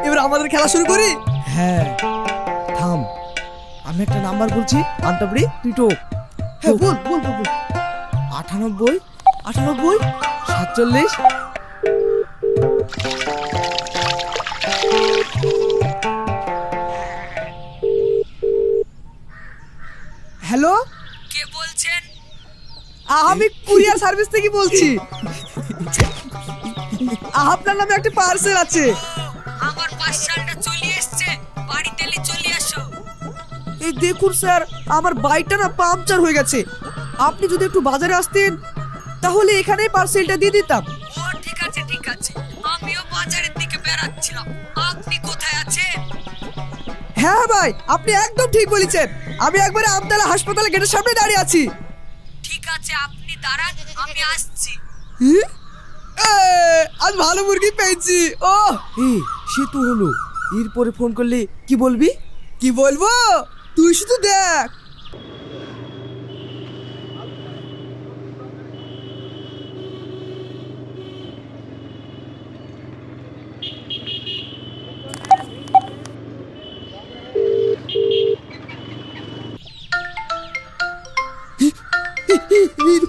এবার আমাদের খেলা শুরু করি। হ্যাঁ থাম, আমি একটা নাম্বার বলছি, আন্টাবড়ি তুই তো। হ্যাঁ বল বল বল বল। 98 98 47। হ্যালো, কে বলছেন? আমি কুরিয়ার সার্ভিস থেকে বলছি। আপনার নামে একটা পার্সেল আছে। আমার পার্সেলটা চলে এসেছে, বাড়িতে চলে আসো। এই দেখুন স্যার, আমার বাইকটা না পাংচার হয়ে গেছে। আপনি যদি একটু বাজারে আসতেন তাহলে এখানেই পার্সেলটা দিয়ে দিতাম। ও ঠিক আছে ঠিক আছে, আমিও বাজারের দিকে বেরাচ্ছিলাম। আপনি কোথায় আছেন? হ্যাঁ ভাই, আপনি একদম ঠিক বলেছেন। আমি একবারে আমতলা হাসপাতাল গেটের সামনে দাঁড়িয়ে আছি। ঠিক আছে আপনি দাঁড়ান, আমি আসছি। আজ ভালো মুরগি পেয়েছি। ও সে তো হলো, এরপরে ফোন করলে কি বলবি? কি বলবো, তুই শুধু দেখ।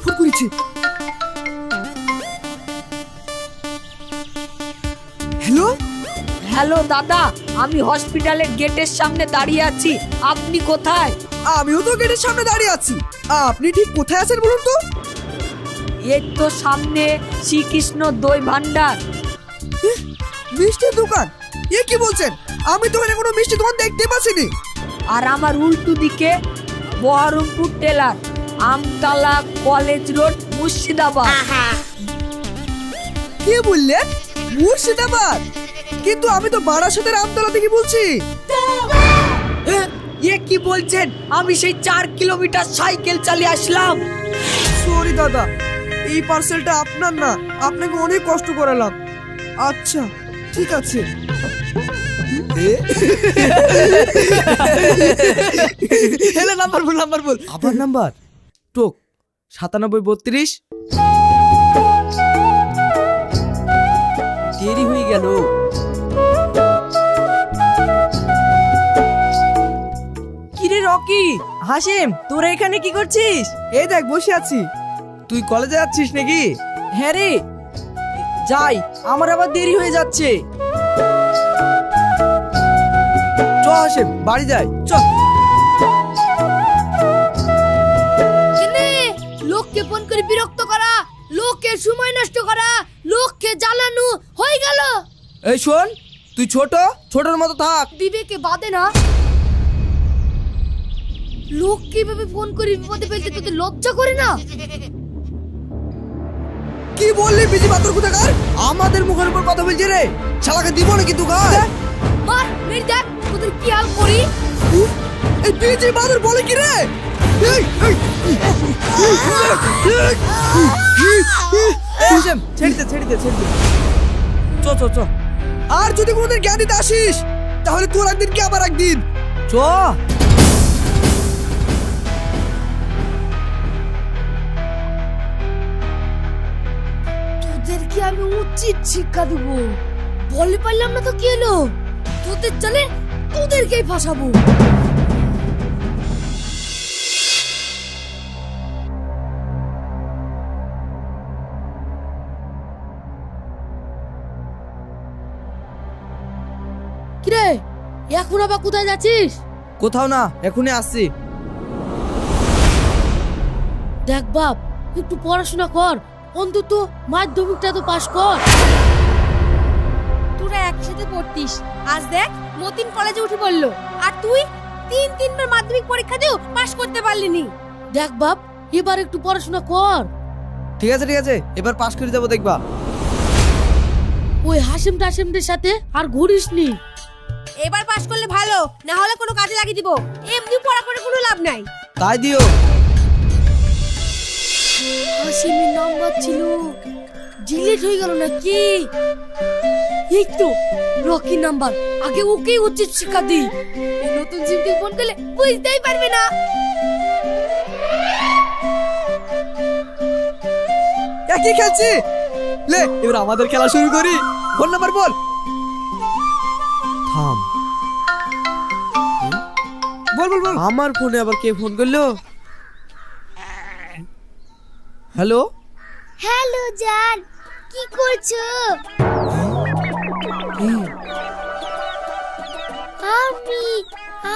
ফোন করেছি। হ্যালো, হ্যালো দাদা, আমি হসপিটালের গেটের সামনে দাঁড়িয়ে আছি। আপনি কোথায়? আমিও তো গেটের সামনে দাঁড়িয়ে আছি। আপনি ঠিক কোথায় আছেন বলুন তো? এই তো সামনে শ্রীকৃষ্ণ দই ভান্ডার। মিষ্টির দোকান? এ কি বলছেন? আমি তো এখানে কোনো মিষ্টি দোকান দেখতে পাচ্ছিনি। আর আমার উল্টো দিকে Baharampur tailor, Amtala college road, Murshidabad. কে বললেন? মুর্শিদাবাদ? কিন্তু আমি তো বারাসতের আমতলা থেকে বলছি। এ কি বলছেন? আমি সেই 4 কিলোমিটার সাইকেল চালিয়ে আসলাম। সরি দাদা, এই পার্সেলটা আপনার না, আপনাকে অনেক কষ্ট করালাম। আচ্ছা ঠিক আছে। হেলে নাম্বার বল, নাম্বার বল। আবার নাম্বার টোক 97 32। দেরি হয়ে গেল। কিরে রকি, হাসিম, তোরা এখানে কি করছিস? এই দেখ বসে আছি। তুই কলেজে যাচ্ছিস নাকি? হ্যাঁ রে, যাই, আমার আবার দেরি হয়ে যাচ্ছে। চ হাসেম, বাড়ি যাই চ। লোককে ফোন করে বিরক্ত করা, লোকের সময় নষ্ট করা, লোককে জ্বালানো হয়ে গেল। এই শোন, তুই ছোটর মতো থাক। বিবেকে বাদে না। লোক কিভাবে ফোন করে বিপদে ফেলতে তোদের লজ্জা করে না? কি বললি বিজি বাতর কোথাকার? আমাদের মুখের উপর কথা বলছিস রে। শালাকে দিব নাকি তুই গায়ে? মার মেরে দেখ তোদের কি হাল করি। এই বিজি বাতর বলে কি রে? হাসেম ছেড়ে দে। চ চ চ আর যদি কোনোদিন জ্ঞান দিতে আসিস তাহলে তোর একদিন কি আমার একদিন। চ। তোদেরকে আমি উচিত শিক্ষা দেব। বলে পারলাম না তো কি হলো? তোদের চলে তোদেরকেই ফাঁসাবো। কিরে, এখন আবার কোথায় যাচ্ছিস? কোথাও না, এখনই আসছি। দেখ বাপ, একটু পড়াশোনা কর, অন্তত মাধ্যমিকটা তো পাশ কর। তোরা একসাথে পড়তিস, আজ দেখ মতিন কলেজে উঠে পড়লো, আর তুই 3-3বার মাধ্যমিক পরীক্ষা দিও পাশ করতে পারলিনি। দেখ বাপ, এবার একটু পড়াশোনা কর। ঠিক আছে, এবার পাস করে যাবো দেখবা। ওই হাসিম টাসিমদের সাথে আর ঘুরিস নি। এবার পাশ করলে ভালো, না হলে কোনো কাজে লাগিয়ে দিব। এমনি পড়া করে কোনো লাভ নাই। তাই দিও। হাসিমের নাম্বার ছিল, ডিলিট হয়ে গেল নাকি? এই তো রকি নাম্বার, আগে ওকেই উচিত শিক্ষা দি। এই নতুন জিমকে ফোন করলে বুঝতেই পারবে না। একই খেলছি। লে এবার আমাদের খেলা শুরু করি। ফোন নাম্বার বল। বল বল বল। আমার ফোনে আবার কে ফোন করলো? হ্যালো, হ্যালো জান, কি করছো?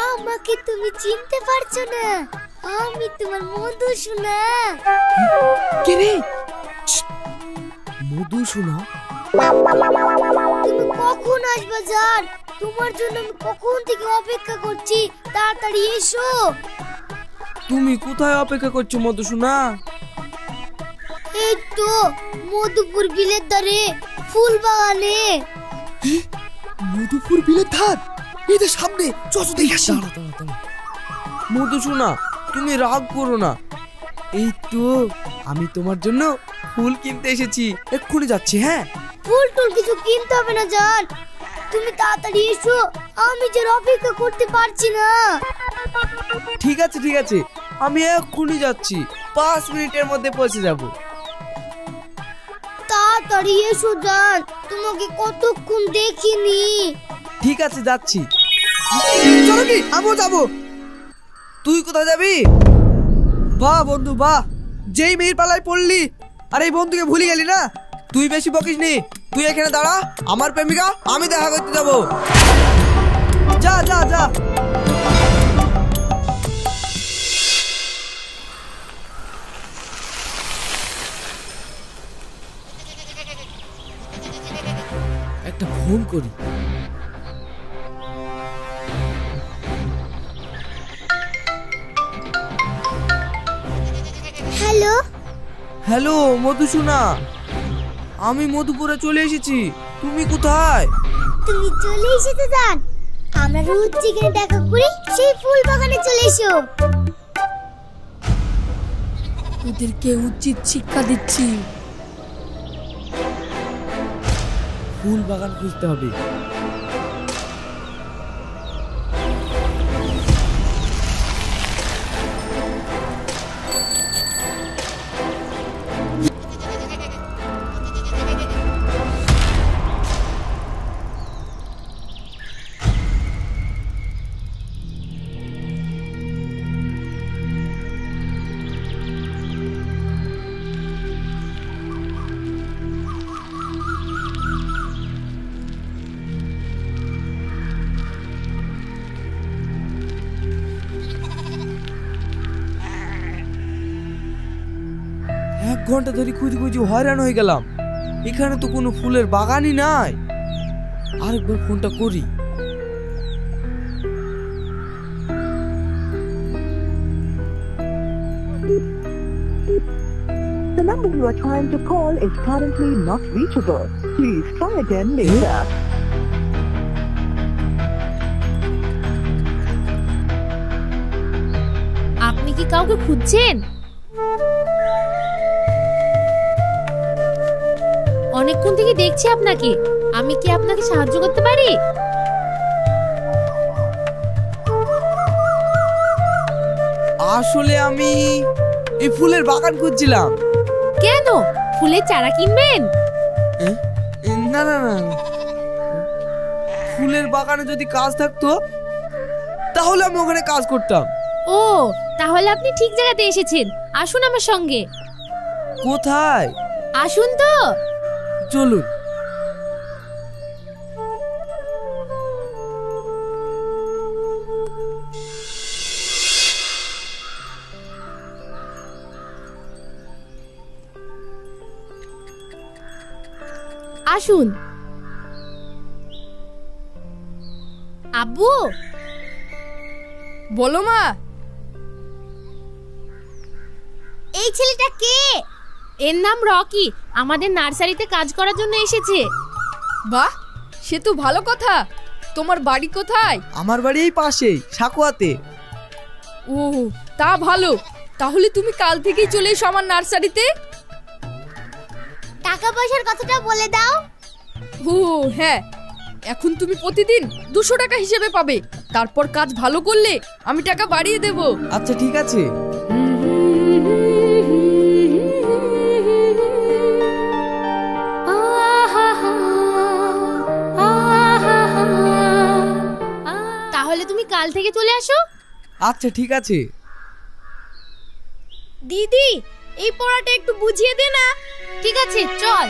আমাকে তুমি চিনতে পারছো না? আমি তোমার মধু শোনা। কে রে? মধু শোনা? তুমি কখন আসবে জান? তোমার জন্য আমি কখন থেকে অপেক্ষা করছি, তাড়াতাড়ি এসো। তুমি কোথায় অপেক্ষা করছো মধু শোনা? এই তো মধুপুর বিলের ধারে ফুল বাগানে। মধুপুর বিলের ধার? এদের সামনে চলো দেখে আসি। মধু শোনা, তুমি রাগ করো না। এই তো আমি তোমার জন্য ফুল কিনতে এসেছি, এক্ষুনি যাচ্ছি। হ্যাঁ, ফুল টুল কিছু কিনতে হবে না জান, তুমি তাড়াতাড়ি এসো, আমি যে অপেক্ষা করতে পারছি না। ঠিক আছে ঠিক আছে, আমি এক্ষুনি যাচ্ছি, 5 মিনিটের মধ্যে পৌঁছে যাব। তাড়াতাড়ি এসো জান, তোমাকে কতক্ষণ দেখিনি। ঠিক আছে যাচ্ছি। চলো কি আমিও যাবো। তুই কোথায় যাবি? বাহ বন্ধু বাহ, যেই মেয়ের পালায় পড়লি আর এই বন্ধুকে ভুলে গেলি না। তুই বেশি বকিস নি, তুই এখানে দাঁড়া, আমার প্রেমিকা আমি দেখা করতে যাব। যা যা যা। একটা ফোন করি। হ্যালো, হ্যালো মধু শোনা, আমি মধুপুরে চলে এসেছি, তুমি কোথায়? তুমি চলে এসেছো জান, আমরা রোজ যেখানে দেখা করি সেই ফুল বাগানে চলে এসো। ওদেরকে উচিত শিক্ষা দিচ্ছি। ফুল বাগান খুঁজতে হবে। এক ঘন্টা ধরে খুঁজে খুঁজে হয়রান হয়ে গেলাম, এখানে তো কোনো ফুলের বাগানই নাই। আরেকবার ফোনটা করি। The number you are trying to call is currently not reachable. Please try again later. আপনি কি কাউকে খুঁজছেন? অনেকক্ষণ থেকে দেখছি আপনাকে, আমি কি আপনাকে সাহায্য করতে পারি? আসলে আমি এই ফুলের বাগান খুঁজছিলাম। কেন, ফুলের চারা কিনবেন? না না না, ফুলের বাগানে যদি কাজ থাকতো তাহলে আমি ওখানে কাজ করতাম। ও, তাহলে আপনি ঠিক জায়গাতে এসেছেন, আসুন আমার সঙ্গে। কোথায়? আসুন তো। চলুন। আসুন। আব্বু, বলো মা। এই ছেলেটা কে? এর নাম রকি, আমাদের নার্সারিতে কাজ করার জন্য এসেছে। বাহ, সে তো ভালো কথা। তোমার বাড়ি কোথায়? আমার বাড়ি এই পাশেই, সাকুয়াতে। ও, তা ভালো। তাহলে তুমি কাল থেকেই চলে এসো আমার নার্সারিতে। টাকা পয়সার কথাটা বলে দাও। ও হ্যাঁ, এখন তুমি প্রতিদিন 200 টাকা হিসেবে পাবে। তারপর কাজ ভালো করলে আমি টাকা বাড়িয়ে দেব। আচ্ছা ঠিক আছে। তাহলে তুমি কাল থেকে চলে আসো। আচ্ছা ঠিক আছে। দিদি এই পড়াটা একটু বুঝিয়ে দে না। ঠিক আছে চল।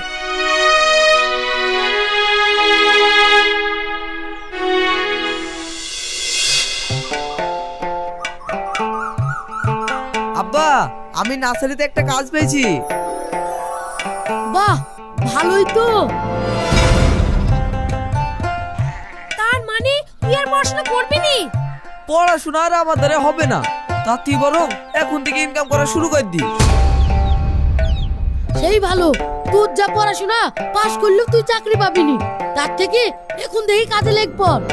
আব্বা, আমি নার্সারিতে একটা কাজ পেয়েছি। বাহ, ভালোই তো। তার মানে তুই আর পড়াশোনা করবি নি? পড়াশোনা আর আমার দ্বারা হবে না, তার তুই বরং এখন থেকে ইনকাম করা শুরু করে দি। সেই ভালো, তোর যা পড়াশোনা, পাশ করলেও তুই চাকরি পাবিনি। তার থেকে এখন দেখি কাজে লেগ পড়।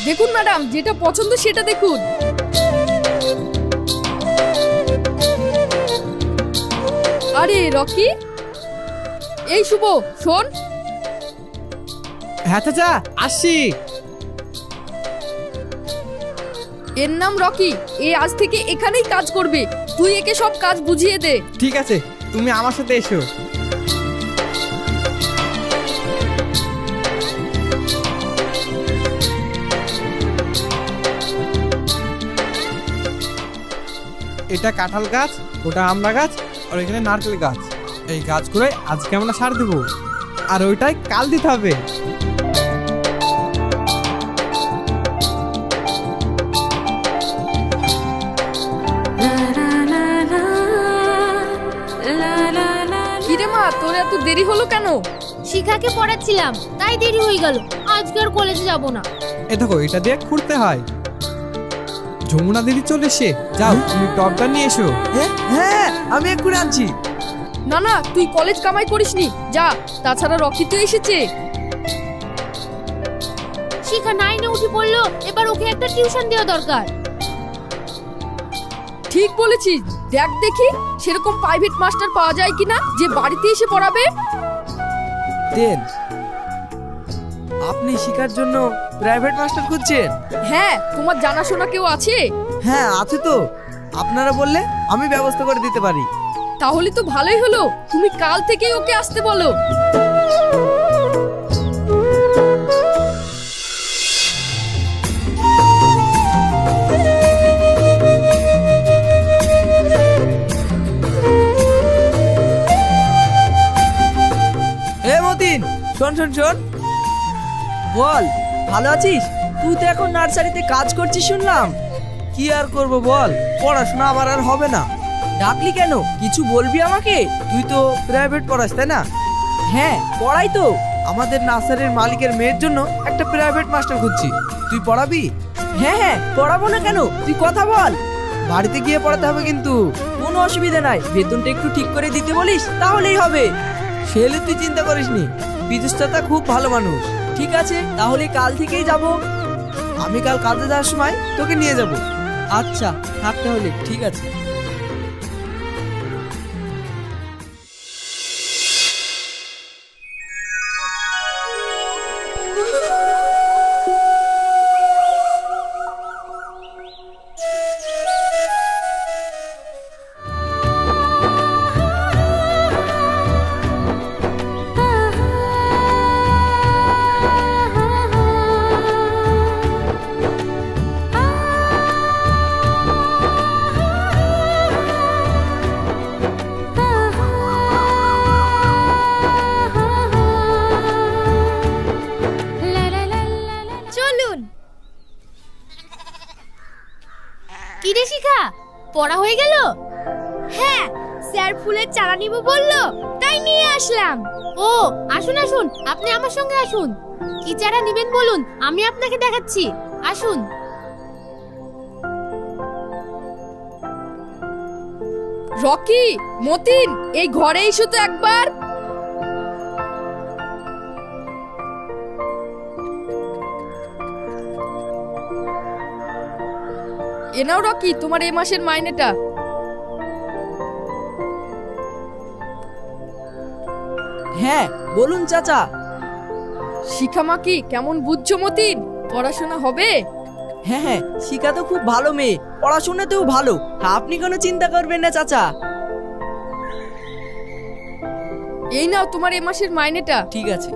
দেখুন ম্যাডাম, যেটা পছন্দ সেটা দেখুন। আরে রকি, এই শুভ, শোন। হ্যাঁ চাচা, আসছি। এর নাম রকি, এ আজ থেকে এখানেই কাজ করবে। তুই একে সব কাজ বুঝিয়ে দে। ঠিক আছে, তুমি আমার সাথে এসো। এটা কাঁঠাল গাছ, ওটা আমড়া গাছ, আর এখানে নারকেল গাছ। এই গাছগুলো আজকে আমরা সার দেব, আর ওইটাই কাল দিতে হবে। কিরে মা, তোর এত দেরি হলো কেন? শিখাকে পড়াচ্ছিলাম, তাই দেরি হয়ে গেল। আজকে আর কলেজে যাব না। এ দেখো, এটা দিয়ে খুঁড়তে হয়। যমুনা দিদি চলে এসে, যাও তুমি টপটা নিয়ে এসো। হ্যাঁ, আমি এক্ষুনি আনছি। না না, তুই কলেজ কামাই করিসনি, যা। তাছাড়া রকি তো এসেছে। শিখা 9 এ উঠে পড়লো, এবার ওকে একটা টিউশন দেওয়া দরকার। ঠিক বলেছিস। দেখ দেখি সেরকম প্রাইভেট মাস্টার পাওয়া যায় কিনা যে বাড়িতে এসে পড়াবে। দেন, আপনি শিখার জন্য প্রাইভেট মাস্টার খুঁজছেন? হ্যাঁ, তোমার জানাশোনা কেউ আছে? হ্যাঁ আছে তো, আপনারা বললে আমি ব্যবস্থা করে দিতে পারি। তাহলে তো ভালোই হলো, তুমি কাল থেকেই ওকে আসতে বলো। এ মতিন, শোন শোন শোন। বল, ভালো আছিস? তুই তো এখন নার্সারিতে কাজ করছিস শুনলাম। কি আর করব বল, পড়াশোনা আমার আর হবে না। ডাকলি কেন? কিছু বলবি আমাকে? তুই তো প্রাইভেট পড়াস তাই না? হ্যাঁ, পড়াই তো। আমাদের নার্সারির মালিকের মেয়ের জন্য একটা প্রাইভেট মাস্টার খুঁজছি, তুই পড়াবি? হ্যাঁ হ্যাঁ, পড়াবো না কেন? তুই কথা বল। বাড়িতে গিয়ে পড়াতে হবে কিন্তু। কোনো অসুবিধা নাই, বেতনটা একটু ঠিক করে দিতে বলিস, তাহলেই হবে। সেলে তুই চিন্তা করিসনি, বিদ্যুৎ চাচা খুব ভালো মানুষ। ঠিক আছে, তাহলে কাল থেকেই যাব। আমি কাল কাজে যাওয়ার সময় তোকে নিয়ে যাব। আচ্ছা, থাক তাহলে, ঠিক আছে। চলুন। কি রে শিখা, পড়া হয়ে গেল? হ্যাঁ, স্যার ফুলের চারা নিব বললো, তাই নিয়ে আসলাম। ও আসুন আসুন, আপনি আমার সঙ্গে আসুন। কি চারা নেবেন বলুন, আমি আপনাকে দেখাচ্ছি। আসুন। রকি, মতিন, এই ঘরে এসো তো একবার। এ নাও রকি, তোমার এই মাসের মাইনেটা। হ্যাঁ বলুন চাচা। শিখামা কি কেমন বুঝছো মতিন? পড়াশোনা হবে? হ্যাঁ হ্যাঁ, শিখা তো খুব ভালো মেয়ে, পড়াশোনাতেও ভালো। আপনি কোনো চিন্তা করবেন না চাচা। এই নাও তোমার এই মাসের মাইনেটা। ঠিক আছে।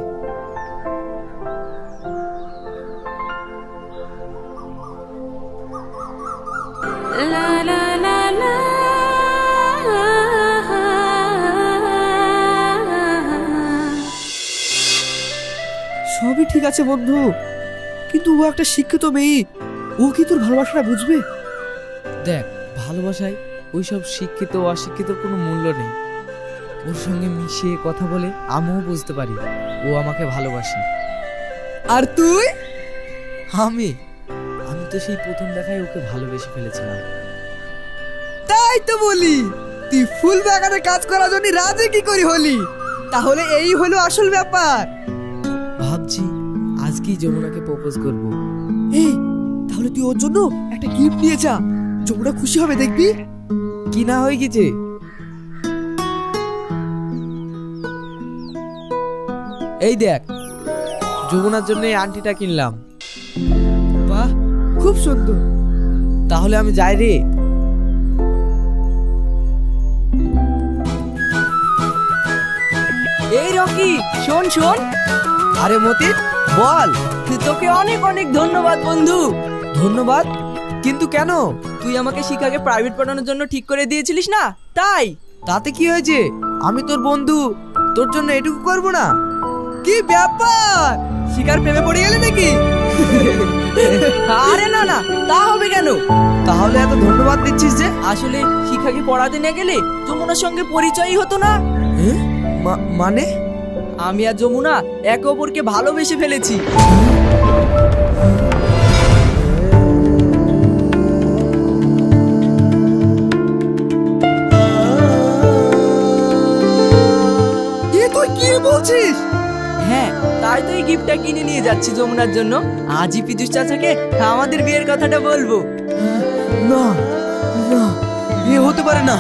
ঠিক আছে বন্ধু, কিন্তু ও একটা শিক্ষিত মেয়ে, ও কি তোর ভালোবাসাটা বুঝবে? দেখ, ভালোবাসায় ওইসব শিক্ষিত অশিক্ষিতর কোনো মূল্য নেই। ওর সঙ্গে মিশিয়ে কথা বলে আমিও বুঝতে পারি ও আমাকে ভালোবাসে। আর তুই? আমি আমি তো সেই প্রথম দেখায় ওকে ভালোবেসে ফেলেছিলাম। তাই তো বলি, তুই ফুল বাগানে কাজ করার জন্য রাজি কি করি হলি? তাহলে এই হলো আসল ব্যাপার। ভাবছি আজকেই যমুনাকে প্রপোজ করব। এই, তাহলে তুই ওর জন্য একটা গিফট নিয়ে যা, যমুনা খুশি হবে দেখবি। কি না হয়ে গেছে? এই দেখ, যমুনার জন্য এই আংটিটা কিনলাম। বাহ, খুব সুন্দর। তাহলে আমি যাই রে। এই রকি, শোন শোন। আরে মতিন, বল। তোকে অনেক অনেক ধন্যবাদ বন্ধু। ধন্যবাদ? কিন্তু কেন? তুই আমাকে শিখাকে প্রাইভেট পড়ানোর জন্য ঠিক করে দিয়েছিলিস না, তাই। তাতে কি হয়েছে? আমি তোর বন্ধু, তোর জন্য এটুকু করব না? কি ব্যাপার, শিকার প্রেমে পড়ে গেলে নাকি? আরে না না, তা হবে কেন? তাহলে এত ধন্যবাদ দিচ্ছিস যে? আসলে শিখাকে পড়াতে না গেলে যমুনার সঙ্গে পরিচয়ই হতো না। মানে? আমি আর যমুনা একে অপরকে ভালোবেসে ফেলেছি। তুই কি বলছিস? হ্যাঁ, তাই তো এই গিফটটা কিনে নিয়ে যাচ্ছি যমুনার জন্য। আজই পীযুষ চাচাকে আমাদের বিয়ের কথাটা বলবো। না না, এ হতে পারে না।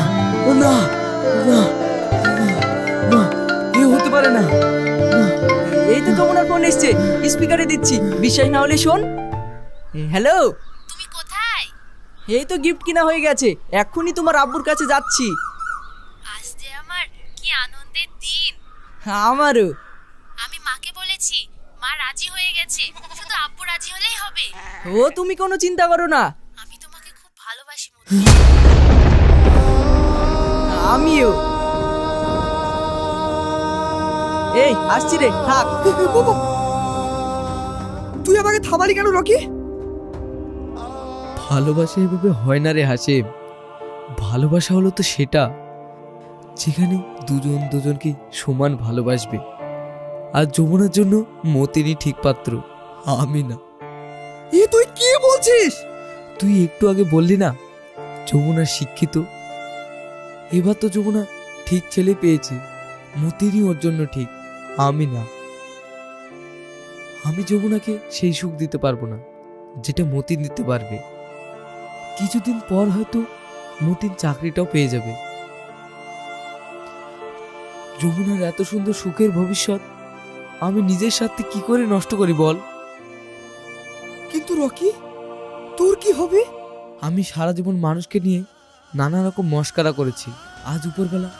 না না না, এ হতে পারে না। এই তো যমুনার ফোন এসছে, স্পিকারে দিচ্ছি, বিশ্বাস না হলে শোন। হ্যালো, তুমি কোথায়? এই তো গিফট কিনা হয়ে গেছে, এক্ষুনি তোমার আব্বুর কাছে যাচ্ছি। আজ যে আমার কি আনন্দের দিন। আমারও। আমি মাকে বলেছি, মা রাজি হয়ে গেছে, শুধু আব্বু রাজি হলেই হবে। ও তুমি কোনো চিন্তা করো না। আমি তোমাকে খুব ভালোবাসি মতি। আমিও। এই আসছি রে, থাক। তুই আমাকে থামালি কেন রকি? ভালোবাসা এভাবে হয় না রে হাসিম। ভালোবাসা হলো তো সেটা যেখানে দুজন দুজনকে সমান ভালোবাসবে। আর যমুনার জন্য মতিনই ঠিক পাত্র, আমি না। তুই কি বলছিস? তুই একটু আগে বললি না যমুনা শিক্ষিত। এবার তো যমুনা ঠিক ছেলে পেয়েছে, মতিনই ওর জন্য ঠিক, আমি না। আমি যমুনাকে সেই সুখ দিতে পারবো না যেটা মতিন দিতে পারবে। কিছুদিন পর হয়তো মতিন চাকরিটাও পেয়ে যাবে। যমুনার এত সুন্দর সুখের ভবিষ্যৎ আমি নিজের সাথে কি করে নষ্ট করি বল? কিন্তু রকি, তোর কি হবে? আমি সারা জীবন মানুষকে নিয়ে নানা রকম মস্করা করেছি, আজ উপরবেলা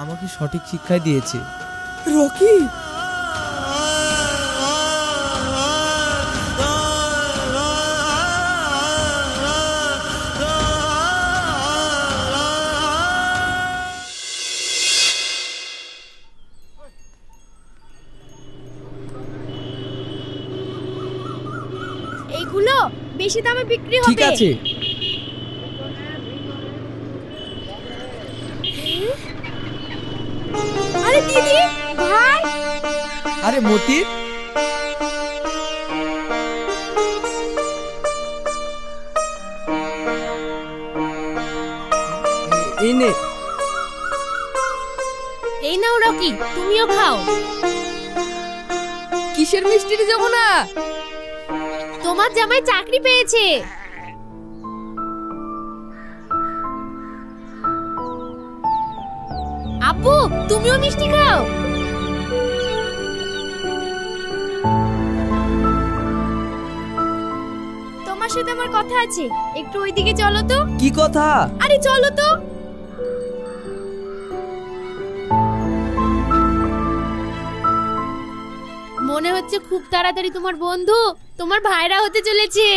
আমাকে সঠিক শিক্ষাই দিয়েছে। রকি, এইগুলো বেশি দামে বিক্রি হবে। ঠিক আছে। আরে দিদি, ভাই। আরে মতিন, এই নে। এই নাও রকি, তুমিও খাও। কিসের মিষ্টি রে যমুনা? তোমার জামাই চাকরি পেয়েছে। আব্বু, তুমিও মিষ্টি খাও। তোমার সাথে আমার কথা আছে, একটু ওইদিকে চলো তো। কি কথা? আরে চলো তো। মনে হচ্ছে খুব তাড়াতাড়ি তোমার বন্ধু তোমার ভাইরা হতে চলেছে।